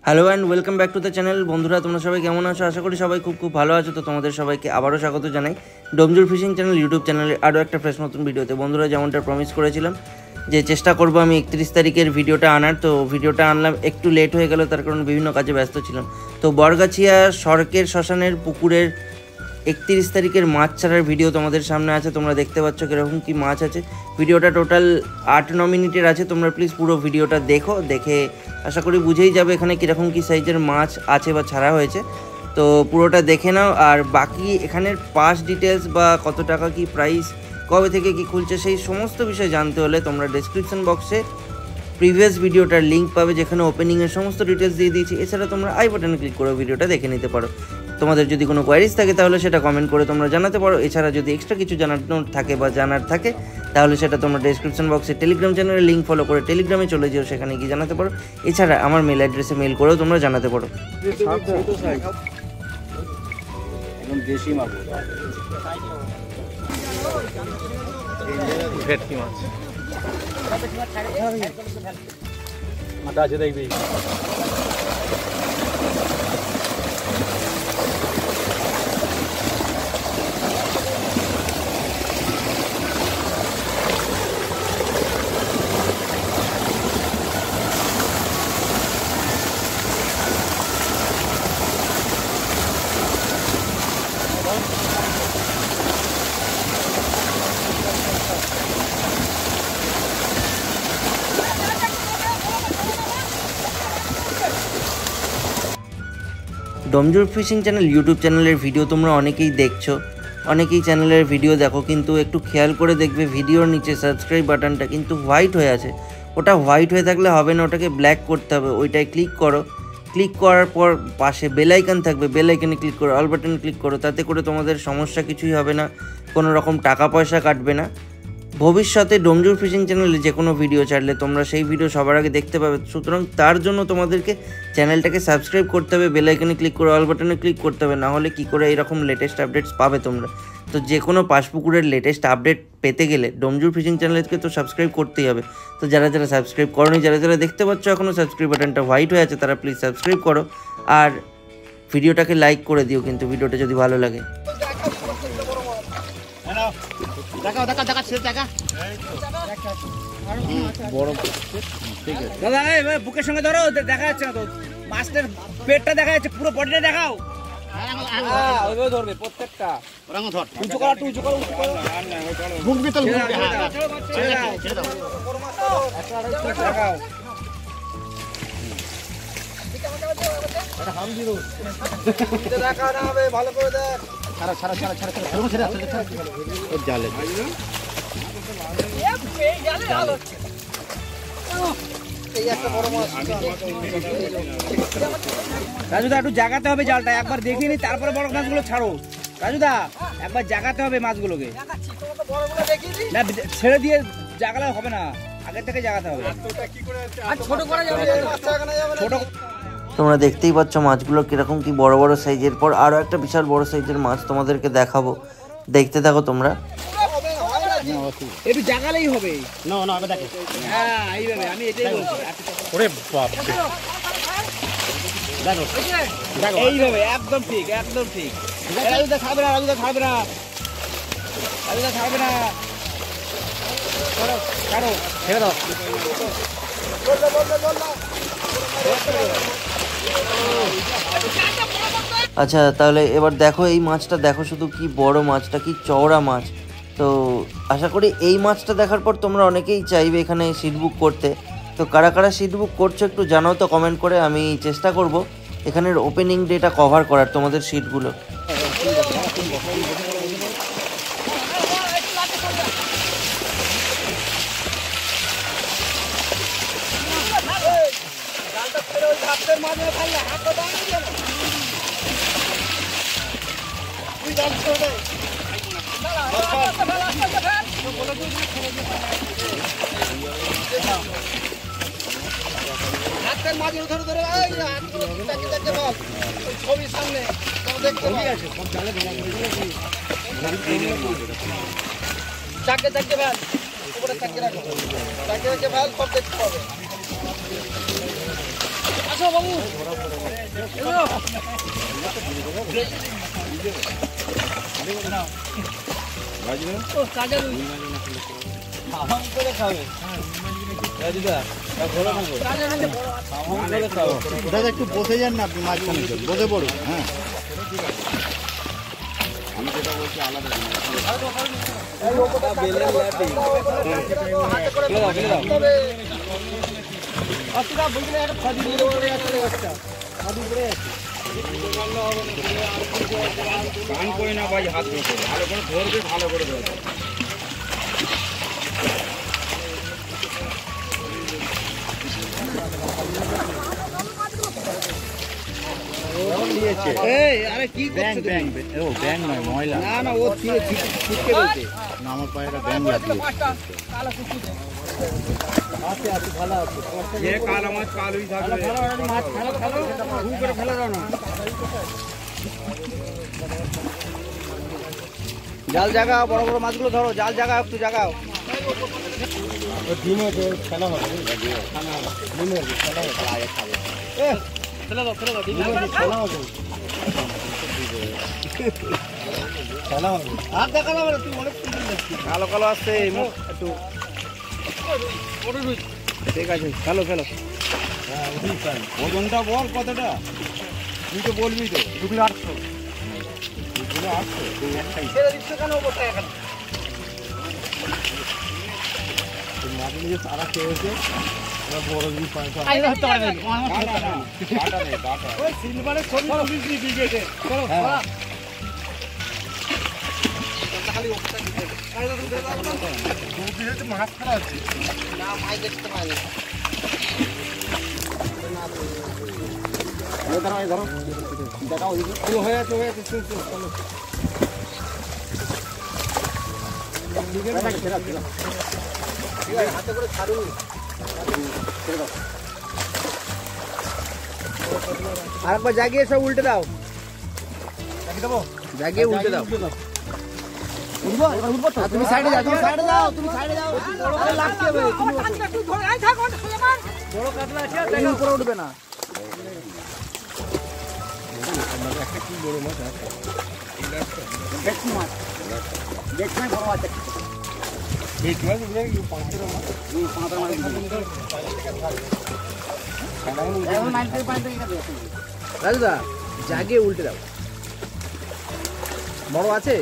Hello and welcome back to the channel. বন্ধুরা, তোমরা সবাই কেমন আছো? আশা করি সবাই খুব ভালো আছো। তো তোমাদের সবাইকে আবারও স্বাগত জানাই ডোমজুর ফিশিং চ্যানেল ইউটিউব চ্যানেলে আরও একটা ফ্রেশ নতুন ভিডিওতে। বন্ধুরা, যেমনটা প্রমিস করেছিলাম যে চেষ্টা করব আমি 31 তারিখের ভিডিওটা আনার, তো ভিডিওটা আনলাম, একটু লেট হয়ে গেল তার কারণ বিভিন্ন কাজে ব্যস্ত ছিলাম। তো বরগাছিয়া সড়কের শ্মশানের পুকুরের 31 তারিখের মাছ ছাড়ার ভিডিও তোমাদের সামনে আছে। তোমরা দেখতে পাচ্ছ কীরকম কী মাছ আছে। ভিডিওটা টোটাল 8-9 মিনিটের আছে। তোমরা প্লিজ পুরো ভিডিওটা দেখে আশা করি বুঝেই যাবে এখানে কীরকম কী সাইজের মাছ আছে বা ছাড়া হয়েছে। তো পুরোটা দেখে নাও। আর বাকি এখানের পাস ডিটেলস বা কত টাকা কি প্রাইস, কবে থেকে কি খুলছে, সেই সমস্ত বিষয় জানতে হলে তোমরা ডেসক্রিপশন বক্সে প্রিভিয়াস ভিডিওটার লিঙ্ক পাবে, যেখানে ওপেনিংয়ের সমস্ত ডিটেলস দিয়ে দিয়েছি। এছাড়া তোমরা আই বাটনে ক্লিক করে ভিডিওটা দেখে নিতে পারো। তোমাদের যদি কোনো কোয়ারিজ থাকে তাহলে সেটা কমেন্ট করে তোমরা জানাতে পারো। এছাড়া যদি এক্সট্রা কিছু জানানোর থাকে বা জানার থাকে তাহলে সেটা তোমরা ডেসক্রিপশন বক্সে টেলিগ্রাম চ্যানেলের লিঙ্ক ফলো করে টেলিগ্রামে চলে যেও, সেখানে গিয়ে জানাতে পারো। এছাড়া আমার মেল অ্যাড্রেসে মেল করেও তোমরা জানাতে পারো। ডোমজুর ফিশিং চ্যানেল ইউটিউব চ্যানেলের ভিডিও তোমরা অনেকেই দেখছো, অনেকেই চ্যানেলের ভিডিও দেখো, কিন্তু একটু খেয়াল করে দেখবে ভিডিওর নিচে সাবস্ক্রাইব বাটনটা কিন্তু হোয়াইট হয়ে আছে। ওটা হোয়াইট হয়ে থাকলে হবে না, ওটাকে ব্ল্যাক করতে হবে। ওইটায় ক্লিক করো। ক্লিক করার পর পাশে বেল আইকন থাকবে, বেল আইকনে ক্লিক করো, অল বাটনে ক্লিক করো। তাতে করে তোমাদের সমস্যা কিছুই হবে না, কোনো রকম টাকা পয়সা কাটবে না। ভবিষ্যতে ডোমজুর ফিশিং চ্যানেলে যে কোনো ভিডিও ছাড়লে তোমরা সেই ভিডিও সবার আগে দেখতে পাবে। সুতরাং তার জন্য তোমাদেরকে চ্যানেলটাকে সাবস্ক্রাইব করতে হবে, বেল আইকনে ক্লিক করে অল বাটনে ক্লিক করতে হবে, না হলে কী করে এইরকম লেটেস্ট আপডেটস পাবে তোমরা? তো যে কোনো পাশপুকুরের লেটেস্ট আপডেট পেতে গেলে ডোমজুর ফিশিং চ্যানেলকে তো সাবস্ক্রাইব করতেই হবে। তো যারা সাবস্ক্রাইব করোনি, যারা দেখতে পাচ্ছ এখনও সাবস্ক্রাইব বাটনটা হোয়াইট হয়ে আছে, তারা প্লিজ সাবস্ক্রাইব করো আর ভিডিওটাকে লাইক করে দিও কিন্তু ভিডিওটা যদি ভালো লাগে। বুকের সঙ্গে ধরো, দেখা যাচ্ছে না তো, মাছটার পেটটা দেখা যাচ্ছে, পুরো বডিটা দেখাও। ওইভাবে ধরবে প্রত্যেকটা। উঁচু করো, উঁচু করো, উঁচু করো। বুক ভিতর দেখাও। দেখা না হবে, ভালো করে দেখ। রাজুদা, একটু জাগাতে হবে জালটা, একবার দেখিনি তারপরে বড় মাছগুলো ছাড়ো। রাজুদা, একবার জাগাতে হবে মাছগুলোকে, না ছেড়ে দিয়ে জাগালে হবে না, আগে থেকে জাগাতে হবে। ছোট তোমরা দেখতেই পাচ্ছ মাছগুলো কিরকম কি বড় বড় সাইজ। এরপর আরও একটা বিশাল বড় সাইজের মাছ তোমাদেরকে দেখাবো, দেখতে থাকো তোমরা। একটু জাগালেই হবে। হ্যাঁ, এইভাবে আমি এটাই বলছি। এইভাবে একদম ঠিক, একদম ঠিক। রাজুদা খাবে না, রাজুদা খাবে না, রাজুদা খাবে না। ছাড়ো, ছেড়ে দাও। আচ্ছা, তাহলে এবার দেখো এই মাছটা দেখো, শুধু কি বড় মাছটা, কি চওড়া মাছ। তো আশা করি এই মাছটা দেখার পর তোমরা অনেকেই চাইবে এখানে সিট বুক করতে। তো কারা কারা সিট বুক করছো একটু জানাও তো কমেন্ট করে। আমি চেষ্টা করব এখানের ওপেনিং ডেটা কভার করার তোমাদের সিটগুলো। মাঝে ধরে ধরে ছবির সামনে দেখতে চারটে চারটে ভ্যান উপরে চারটে রাখো, চারটে চারটে ভ্যান সব দেখতে পাবে। দাদা একটু বসে যান না, আপনি মাঝখানে বসে পড়ুন। হ্যাঁ, আমি যেটা বলছি আলাদা গান করে না ভাই, হাত ধরে ভালো করে ধরবে, ভালো করে ধরবে। আরে কি করছো তুমি? ও ব্যাং নয়, ময়লা। না না, ও ছিটকে বলছে না, আমার পায়ে একটা ব্যাং লাগিয়েছে। যে কালো মাছ কালোই থাকবে। মাছ ফেলো ফেলো, ভুল করে ফেলে দাও না। জাল জাগাও, বড় বড় মাছগুলো ধরো, জাল জাগাও, একটু জাগাও। ডিমে খেলা হবে, ফেলে দাও, ফেলে দাও। খেলা হবে, খেলা হবে। আর দেখা যাবে না, তুই অনেক কালো কালো আসছে একটু। ঠিক আছে, ফেলো ফেলো। ওজনটা বল কতটা, তুই তো বলবি তো। 2,800। 800 ছেড়ে দিচ্ছ কেন ওটা এখানে? মাটি নিয়ে সারা খেয়েছে, বড় জিনিস পায়। সিলভারের ছবি তুলিস নি বিকেটে। চলো খালি ওটা দিতে মাছ খাওয়া আছে না, মাছ দেখতে পাই না। ধরো দেখাও, হয়ে আছে হয়ে আছে। চলো হাতে করে ছাড়ুন। আরেকবার জাগিয়ে সব উল্টে দাও, জাগিয়ে উল্টে দাও। তুমি সাইডে যাও, তুমি সাইডে যাও, তুমি সাইডে যাও। লাগতে হবে, বড় কাতলা আছে, উপরে উঠবে না। রাজুদা জাগিয়ে উল্টে দাও। বড় আছে,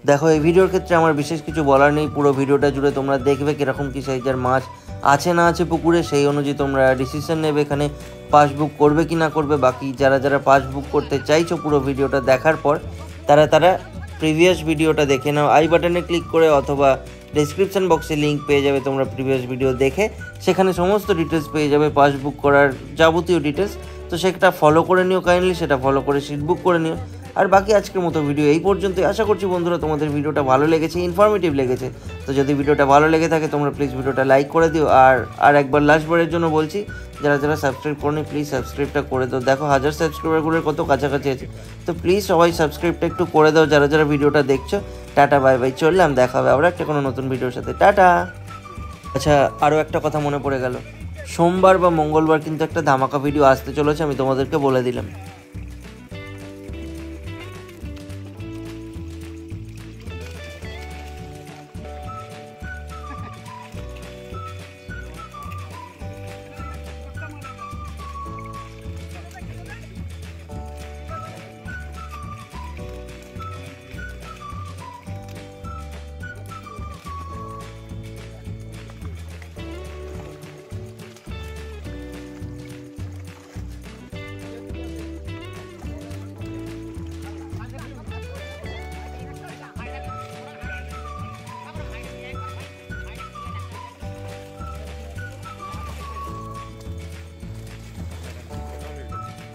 দেখো এই ভিডিওর ক্ষেত্রে আমার বিশেষ কিছু বলার নেই, পুরো ভিডিওটা জুড়ে তোমরা দেখবে কীরকম কী সাইজের মাছ আছে না আছে পুকুরে, সেই অনুযায়ী তোমরা ডিসিশন নেবে এখানে পাস বুক করবে কি না করবে। বাকি যারা যারা পাস বুক করতে চাইছো পুরো ভিডিওটা দেখার পর তারা প্রিভিয়াস ভিডিওটা দেখে নাও, আই বাটনে ক্লিক করে, অথবা ডেসক্রিপশন বক্সে লিঙ্ক পেয়ে যাবে তোমরা প্রিভিয়াস ভিডিও দেখে, সেখানে সমস্ত ডিটেলস পেয়ে যাবে পাস বুক করার যাবতীয় ডিটেলস। তো সেটা ফলো করে নিও কাইন্ডলি, সেটা ফলো করে সিট বুক করে নিও। আর বাকি আজকের মতো ভিডিও এই পর্যন্তই। আশা করছি বন্ধুরা তোমাদের ভিডিওটা ভালো লেগেছে, ইনফরমেটিভ লেগেছে। তো যদি ভিডিওটা ভালো লেগে থাকে তোমরা প্লিজ ভিডিওটা লাইক করে দিও। আর একবার লাস্টবারের জন্য বলছি, যারা যারা সাবস্ক্রাইব করনি প্লিজ সাবস্ক্রাইবটা করে দাও। দেখো 1000 সাবস্ক্রাইবারগুলোর কত কাছাকাছি আছে, তো প্লিজ সবাই সাবস্ক্রাইবটা একটু করে দাও যারা যারা ভিডিওটা দেখছো। টাটা বাই বাই, চললাম, দেখা হবে আবার একটা কোনো নতুন ভিডিওর সাথে, টাটা। আচ্ছা, আরও একটা কথা মনে পড়ে গেল, সোমবার বা মঙ্গলবার কিন্তু একটা ধামাকা ভিডিও আসতে চলেছে, আমি তোমাদেরকে বলে দিলাম।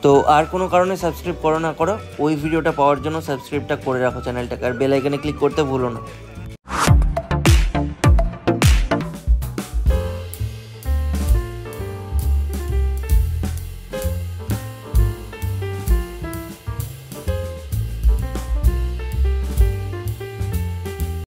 তো আর কোনো কারণে সাবস্ক্রাইব করো না করো, ওই ভিডিওটা পাওয়ার জন্য সাবস্ক্রাইবটা করে রাখো চ্যানেলটাকে, আর বেল আইকনে ক্লিক করতে ভুলো না।